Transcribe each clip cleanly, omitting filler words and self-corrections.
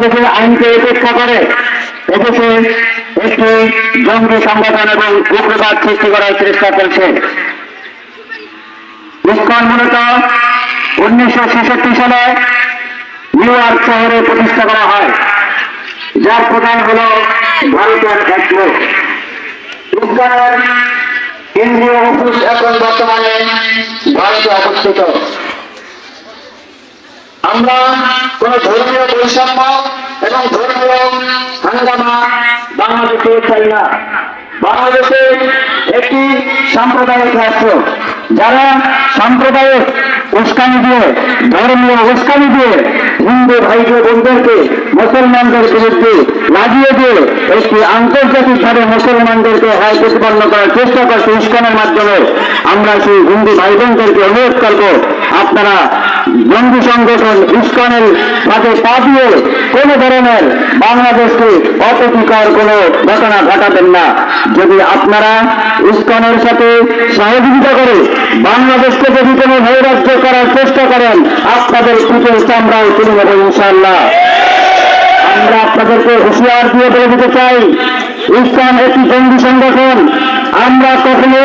দেশের আইনকে উপেক্ষা করে এদেশে একটি জঙ্গি সংগঠন এবং উগ্রবাদ সৃষ্টি করার চেষ্টা করছে। ইসকন মূলত 1966 সালে নিউ ইয়র্ক শহরে প্রতিষ্ঠা করা হয়, যার প্রধান হল ভারতের এক লোক। ইসকনের কেন্দ্রীয় অফিস এখন বর্তমানে ভারতে অবস্থিত। আমরা কোন ধর্মীয় বৈষম্য এবং ধর্মীয় হাঙ্গামা বাংলাদেশে চাই না। বাংলাদেশে একটি সাম্প্রদায়িক রাষ্ট্র, যারা সাম্প্রদায়িক উস্কানি দিয়ে, ধর্মীয় উস্কানি দিয়ে হিন্দু ভাইকে বোনদেরকে মুসলমানদের বিরুদ্ধে লাগিয়ে দিয়ে একটি আন্তর্জাতিকভাবে মুসলমানদেরকে হয় প্রতিপন্ন করার চেষ্টা করছে ইসকনের মাধ্যমে। আমরা সেই হিন্দু ভাই বোনদেরকে অনুরোধ করব, আপনারা জঙ্গি সংগঠন ইসকনের সাথে পা দিয়ে কোন ধরনের বাংলাদেশকে অপ্রীতিকর কোন ঘটনা ঘটাবেন না। যদি আপনারা ইসকনের সাথে সহযোগিতা করে বাংলাদেশকে যদি কোনো নৈরাজ্য করার চেষ্টা করেন, আপনাদের পিঠের চামড়াও তুলে নেব ইনশাআল্লাহ। আমরা আপনাদেরকে হুঁশিয়ার দিয়ে বলে দিতে চাই, ইসকন একটি জঙ্গি সংগঠন। আমরা কখনো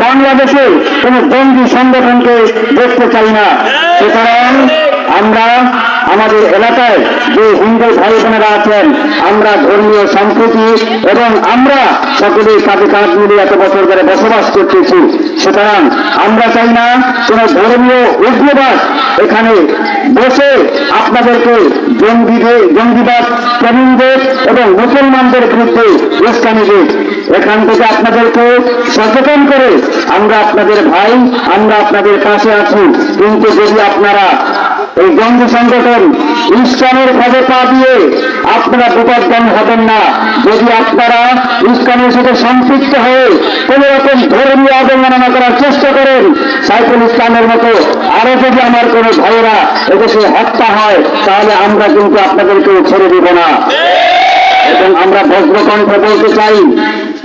বাংলাদেশে কোন জঙ্গি সংগঠনকে দেখতে চাই না। সুতরাং আমরা আমাদের এলাকায় যে হিন্দু ভাই বোনেরা আছেন, আমরা ধর্মীয় সম্প্রীতি এবং আমরা সকলে কাঁধে কাঁধ মিলিয়ে এত বছর ধরে বসবাস করতেছি। সুতরাং আমরা চাই না কোন ধর্মীয় উগ্রবাদ এখানে বসে আপনাদেরকে জঙ্গিবাদ প্রবীণদের এবং মুসলমানদের বিরুদ্ধে উস্কানি দিক। এখান থেকে আপনাদেরকে সচেতন করে আমরা আপনাদের ভাই, আমরা আপনাদের পাশে আছি। কিন্তু যদি আপনারা এই জঙ্গি সংগঠন ইসকনের ফাঁদে পা দিয়ে আপনারা বিপদগামী হবেন না। যদি আপনারা ইসকনের সাথে সম্পৃক্ত হয়ে কোন রকম ধর্মীয় অবমাননা করার চেষ্টা করেন, সাইফুল ইসলামের মতো আরো যদি আমার কোনো ভাইয়েরা এদেশে হত্যা হয়, তাহলে আমরা কিন্তু আপনাদেরকে ছেড়ে দিব না। এবং আমরা বজ্রকণ্ঠে বলতে চাই,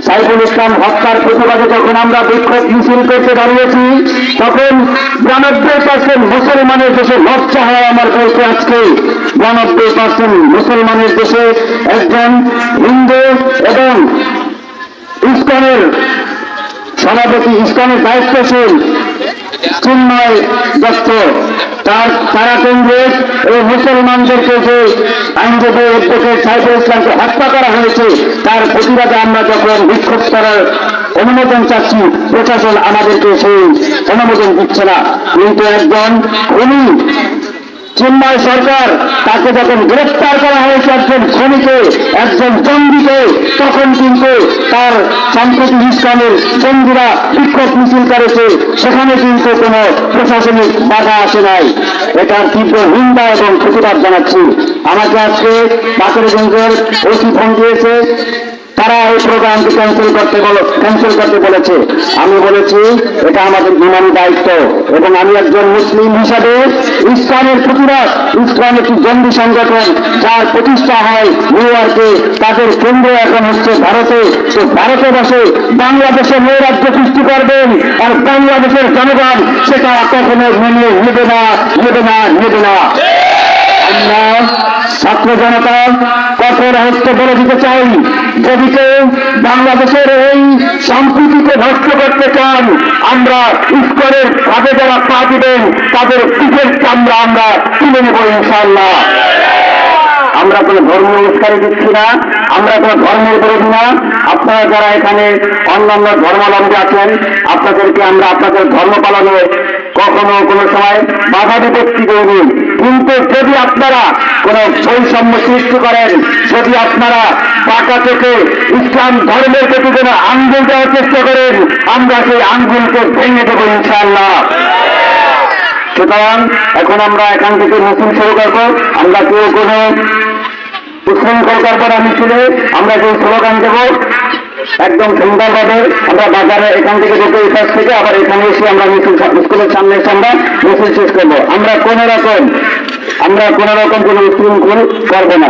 সাইফুল ইসলাম হত্যার প্রতিবাদে যখন আমরা বিক্ষোভ মিছিল করতে দাঁড়িয়েছি, তখন 92% মুসলমানের দেশে লজ্জা হয় আমার বলতে। আজকে 92% মুসলমানের দেশে একজন হিন্দু এবং ইসকনের সভাপতি, ইসকনের দায়িত্বশীল চিন্ময় দত্ত, তারা কেন্দ্রের এই মুসলমানদেরকে যে আইনজীবী অ্যাডভোকেট সাইফুল ইসলামকে হত্যা করা হয়েছে, তার প্রতিবাদে আমরা যখন বিক্ষোভ করার অনুমোদন চাচ্ছি, প্রশাসন আমাদেরকে সেই অনুমোদন দিচ্ছে না। কিন্তু একজন খুনি চিন্ময় সরকার, তাকে যখন গ্রেফতার করা হয়েছে একজন খুনিকে, একজন জঙ্গিকে, তখন কিন্তু তার সম্প্রতি ইসকনের জঙ্গিরা বিক্ষোভ মিছিল করেছে, সেখানে কিন্তু কোনো প্রশাসনিক বাধা আসে নাই। এটার তীব্র নিন্দা এবং প্রতিবাদ জানাচ্ছি। আমাকে আজকে বাকেরগঞ্জের ওসি ফোন দিয়েছে, তারা এই প্রোগ্রামকে ক্যান্সেল করতে বলেছে। আমি বলেছি এটা আমাদের ইমানি দায়িত্ব, এবং আমি একজন মুসলিম হিসাবে ইসলামের প্রতিবাদ, ইসলাম একটি জঙ্গি সংগঠন যার প্রতিষ্ঠা হয় নিউ ইয়র্কে, তাদের কেন্দ্র এখন হচ্ছে ভারতে। তো ভারতে বসে বাংলাদেশের নৈরাজ্য সৃষ্টি করবেন, আর বাংলাদেশের জনগণ সেটা কখনো মেনে নেবে না, নেবে না, নেবে না। আমরা ছাত্র জনতা কঠোর হস্তে বলে দিতে চাই, যদি কেউ বাংলাদেশের এই সম্প্রীতিকে নষ্ট করতে চান, আমরা ইসকনের ভাবে যারা পা দিবেন তাদের পিঠের চামড়া আমরা তুলে নেব ইনশাআল্লাহ। আমরা কোনো ধর্মীয় উস্কানি দিচ্ছি না, আমরা কোনো ধর্মের বিরোধী না। আপনারা যারা এখানে অন্যান্য ধর্মাবলম্বী আছেন, আপনাদেরকে আমরা আপনাদের ধর্ম পালনে কখনো কোনো সময় বাধা বিপত্তি দেয়নি। কিন্তু যদি আপনারা কোন বৈষম্য সৃষ্টি করেন, যদি আপনারা বাঁকা থেকে ইসলাম ধর্মের প্রতি যেন আঙ্গুল দেওয়ার চেষ্টা করেন, আমরা সেই আঙ্গুলকে ভেঙে দেবো ইনশাআল্লাহ। সুতরাং এখন আমরা এখান থেকে মিছিল শুরু করবো। আমরা কেউ কোনো উচ্ছৃঙ্খল করবো না মিছিলে। আমরা যে স্লোগান দেব একদম সুন্দরভাবে, আমরা বাজারে এখান থেকে ঢুকে এখান থেকে আবার এখানে এসে আমরা মিছিল স্কুলের সামনে এসে আমরা মিছিল শেষ করবো। আমরা কোন রকম কোনো উচ্ছৃঙ্খল করবো না।